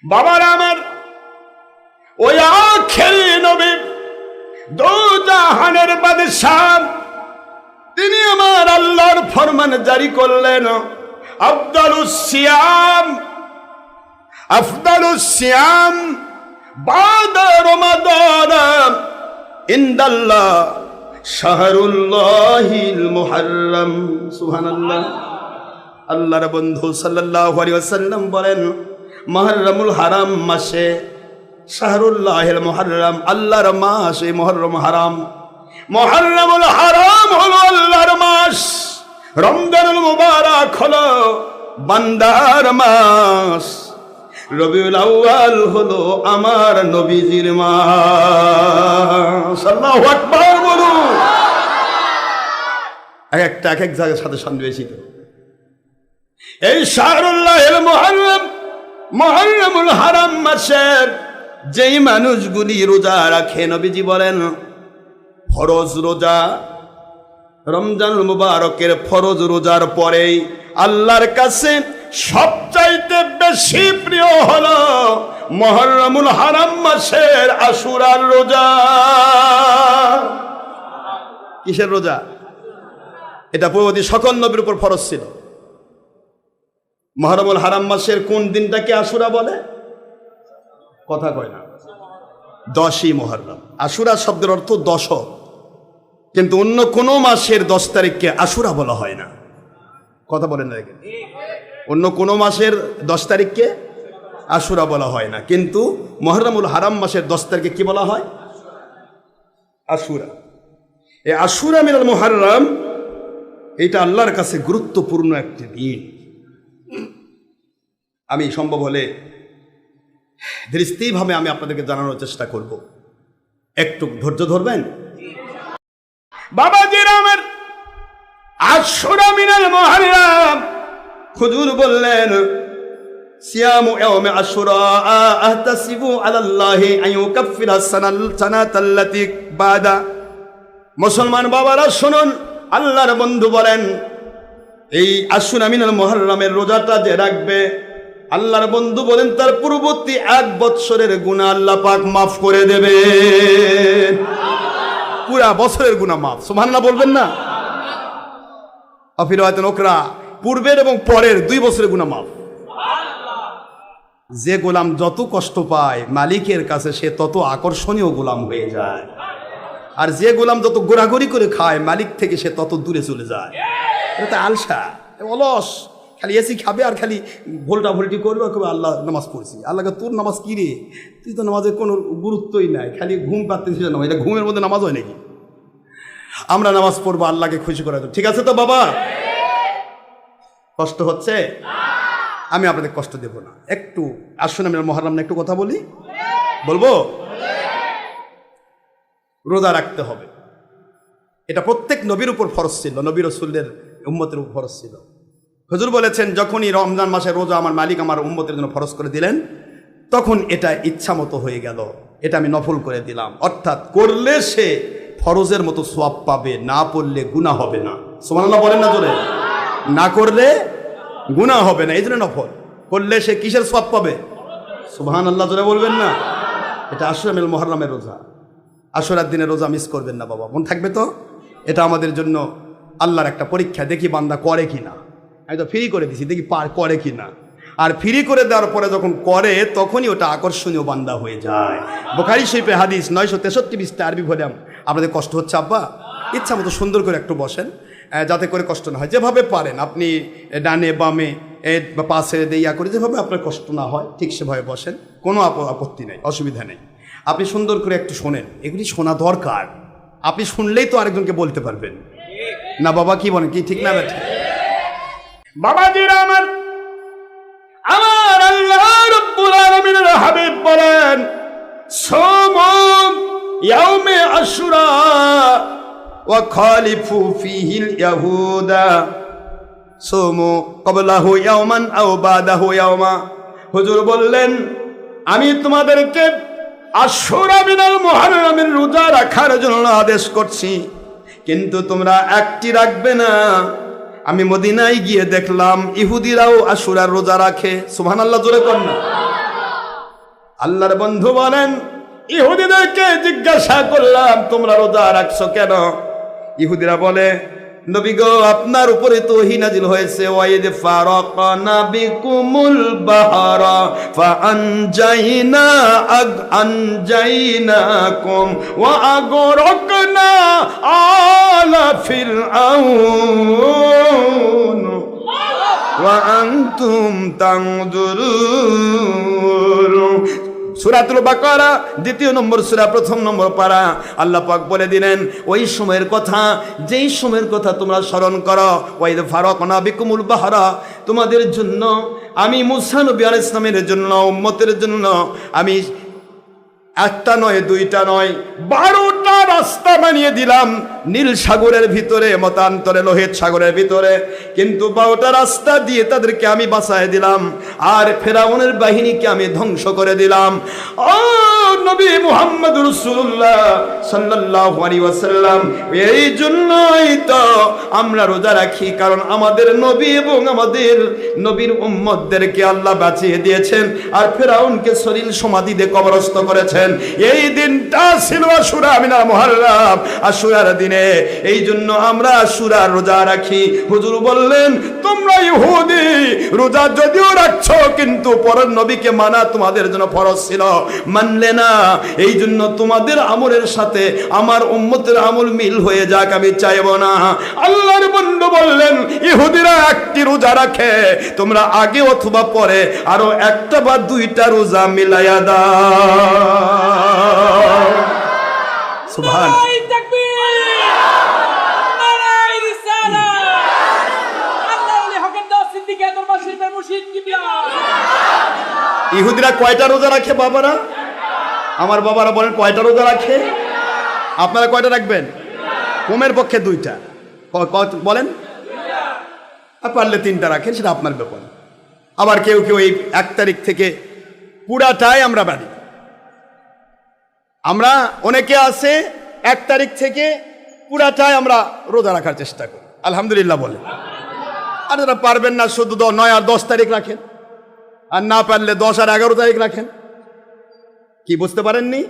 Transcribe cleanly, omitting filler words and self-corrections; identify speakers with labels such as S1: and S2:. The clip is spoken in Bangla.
S1: বাবার আমার ওই আখেরি নবী দো জাহানের বাদশাহ, তিনি আমার আল্লাহর ফরমান জারি করলেন, আফদালুস সিয়াম বাদা রমাদান ইনদাল্লাহ শাহরুল্লাহিল মুহাররম। সুবহানাল্লাহ। আল্লাহর বন্ধু সাল্লাল্লাহু আলাইহি ওয়াসাল্লাম বলেন, মুহররমুল হারাম মাসে, শাহরুল্লাহিল মুহাররম আল্লাহর মাস, এই মুহররম হারাম। মুহররমুল হারাম হলো আল্লাহর মাস, রমজানুল মুবারক হলো বান্দার মাস, রবিউল আউয়াল হলো আমার নবীজির মাস। আল্লাহু আকবার বলুন। একটা এক এক জায়গার সাথে সন্নিবেশিত এই শাহরুল্লাহিল মুহাররম, মুহররমুল হারাম মাসের যেই মানুষগুলি রোজা রাখে, নবীজি বলেন ফরজ রোজা, রমজানুল মুবারকের ফরজ রোজার পরেই আল্লাহর কাছে সবচাইতে বেশি প্রিয় হলো মুহররমুল হারাম মাসের আশুরার রোজা। কিসের রোজা? এটা পূর্ববর্তী সকল নবীর উপর ফরজ ছিল। মুহররমুল হারাম মাসের কোন দিনটাকে আশুরা বলে? কথা কয় না। 10ই মুহররম। আশুরা শব্দের অর্থ 10, কিন্তু অন্য কোনো মাসের 10 তারিখকে আশুরা বলা হয় না। কথা বলেন না, অন্য কোনো মাসের 10 তারিখকে আশুরা বলা হয় না, কিন্তু মুহররমুল হারাম মাসের 10 তারিখে কি বলা হয়? আশুরা। এই আশুরা মিনাল মুহররম, এটা আল্লাহর কাছে গুরুত্বপূর্ণ একটি দিন। আমি সম্ভব হলে দৃষ্টিভাবে আমি আপনাদেরকে জানানোর চেষ্টা করব, একটু ধৈর্য ধরবেন। বাবাজির আমার, আশুরা মিনাল মুহররম, হুজুর বললেন সিয়ামু ইয়াউমি আশুরা আহতাসিবু আলাল্লাহি আন ইউকাফিরা সানাতাল্লাতী বাদা। মুসলমান বাবারা শুনুন, আল্লাহর বন্ধু বলেন এই আশুরা মিনাল মুহররমের রোজাটা যে রাখবে, আল্লাহর বন্ধু বলেন তার পূর্ববর্তী 1 বৎসরের গুনাহ আল্লাহ পাক মাফ করে দেবে। পুরা বছরের গুনাহ মাফ। সুবহানাল্লাহ বলবেন না? আফিরায়াতুন উকরা, পূর্বের এবং পরের 2 বছরের গুনাহ মাফ। যে গোলাম যত কষ্ট পায় মালিকের কাছে সে তত আকর্ষণীয় গোলাম হয়ে যায়, আর যে গোলাম যত গোড়াগড়ি করে খায় মালিক থেকে সে তত দূরে চলে যায়। এটা আলসা, অলস, খালি এসি খাবে আর খালি ভোল্টা ভোল্টি করবে, আল্লাহ নামাজ পড়ছি। আল্লাহকে তোর নামাজ কি রে? তুই তো নামাজের কোনো গুরুত্বই নাই, খালি ঘুম পাচ্ছিস না। এটা ঘুমের মধ্যে নামাজ হয় নাকি? আমরা নামাজ পড়বো আল্লাহকে খুশি করার জন্য, ঠিক আছে তো বাবা? কষ্ট হচ্ছে? আমি আপনাদের কষ্ট দেব না। একটু আসুন আমি মুহররম একটু কথা বলি, বলবো। রোজা রাখতে হবে, এটা প্রত্যেক নবীর উপর ফরজ ছিল, নবী রাসূলের উম্মতের উপর ফরজ ছিল। হুজুর বলেছেন যখনই রমজান মাসে রোজা আমার মালিক আমার উম্মতের জন্য ফরজ করে দিলেন, তখন এটা ইচ্ছা মতো হয়ে গেল, এটা আমি নফল করে দিলাম। অর্থাৎ করলে সে ফরজের মতো সওয়াব পাবে, না পড়লে গুনাহ হবে না। সুবহানাল্লাহ বলেন না জোরে? না করলে গুনাহ হবে না, এই জন্য নফল। করলে সে কিসের সওয়াব পাবে? সুবহানাল্লাহ জোরে বলবেন না? এটা আশুরা মিনাল মুহররমের রোজা। আশুরার দিনে রোজা মিস করবেন না বাবা, মন থাকবে তো? এটা আমাদের জন্য আল্লাহর একটা পরীক্ষা, দেখি বান্দা করে কিনা। আমি তো ফ্রি করে দিছি, দেখি পার করে কিনা। আর ফ্রি করে দেওয়ার পরে যখন করে তখনই ওটা আকর্ষণীয় বান্দা হয়ে যায়। বুখারী শরীফে হাদিস 963 পৃষ্ঠা, আরবি ভলিউম। আপনাদের কষ্ট হচ্ছে আব্বা? ইচ্ছা মতো সুন্দর করে একটু বসেন, যাতে করে কষ্ট না হয়। যেভাবে পারেন আপনি ডানে বামে পাশে দেয়া করে, যেভাবে আপনার কষ্ট না হয় ঠিক সেভাবে বসেন, কোনো আপত্তি নেই, অসুবিধা নেই। আপনি সুন্দর করে একটু শোনেন, এগুলি শোনা দরকার। আপনি শুনলেই তো আরেকজনকে বলতে পারবেন না। বাবা কি বলেন, কি ঠিক না বেঠিক? বাবাজিরা আমার, আমার আল্লাহ রাব্বুল আলামিনের হাবিব বলেন সুমু ইয়াউমে আশুরা ওয়া খালিফু ফীহিল ইয়াহুদা সুমু ক্বাবলাহু ইয়াওমান আও বাদাহু ইয়াওমা। হুজুর বললেন আমি তোমাদেরকে আশুরা মিনাল মুহররমের রোজা রাখার জন্য আদেশ করছি, কিন্তু তোমরা একটি রাখবে না। আমি মদিনায় গিয়ে দেখলাম ইহুদিরাও আশুরার রোজা রাখে। সুবহানাল্লাহ জোরে কর না? আল্লাহর বন্ধু বলেন, ইহুদিদেরকে জিজ্ঞাসা করলাম তোমরা রোজা রাখছো কেন? ইহুদিরা বলে, নবী গো, আপনার উপরে তো ওহী নাজিল হয়েছে, ওয়াইদ ফারাকনা বিকুমুল বাহরা ফাআনজাইনা আনজাইনাকুম ওয়া আগরাকনা আলা ফিরআউন ওয়া আনতুম তানজুরুন। সূরাতুল বাকারা 2 নম্বর সূরা 1 নম্বর পারা। আল্লাহ পাক বলে দিলেন, ওই সময়ের কথা, যেই সময়ের কথা তোমরা স্মরণ করো। ওয়াইদ ফারাকনা বিকুমুল বাহরা, তোমাদের জন্য আমি মুসা নবী আলাইহিস সালামের জন্য, উম্মতের জন্য আমি একটা নয়, দুইটা নয়, 12টা রাস্তা বানিয়ে দিলাম নীল সাগরের ভিতরে, মতান্তরে লোহিত সাগরের ভিতরে। কিন্তু 12টা রাস্তা দিয়ে তাদেরকে আমি বাঁচায় দিলাম, আর ফেরাউনের বাহিনীকে আমি ধ্বংস করে দিলাম। ও নবী মুহাম্মদ রাসূলুল্লাহ সাল্লাল্লাহু আলাইহি ওয়াসাল্লাম, এই জন্যই তো আমরা রোজা রাখি, কারণ আমাদের নবী এবং আমাদের নবীর উম্মতদেরকে আল্লাহ বাঁচিয়ে দিয়েছেন, আর ফেরাউনকে সলিল সমাধি দিয়ে কবরস্থ করেছেন। এই দিনটা ছিল আশুরা মিনাল মুহাররম, আশুরার দিনে। এই জন্য আমরা আশুরার রোজা রাখি। হুজুর বললেন, তোমরা ইহুদি রোজা যদিও রাখছো, কিন্তু পরের নবীকে মানা তোমাদের জন্য ফরজ ছিল, মানলে না। এই জন্য তোমাদের আমলের সাথে আমার উম্মতের আমল মিল হয়ে যাক, আমি চাইব না। আল্লাহর বন্ধু বললেন, ইহুদিরা একটি রোজা রাখে, তোমরা আগে অথবা পরে আরো একটা বা দুইটা রোজা মিলাইয়া দাও। সুবহান। ইহুদিরা কয়টা রোজা রাখে বাবারা? আমার বাবারা বলেন কয়টা রোজা রাখে? আপনারা কয়টা রাখবেন? কমের পক্ষে 2টা বলেন, আর পারলে 3টা রাখেন, সেটা আপনার ব্যাপার। আবার কেউ কেউ এই 1 তারিখ থেকে পুরাটাই আমরা বাড়ি। আমরা অনেকে আছে 1 তারিখ থেকে পুরাটাই আমরা রোজা রাখার চেষ্টা করি, আলহামদুলিল্লাহ বলে। আর যারা পারবেন না, শুধু 9 আর 10 তারিখ রাখেন, আর না পারলে 10 আর 11 তারিখ রাখেন। কি বুঝতে পারেননি?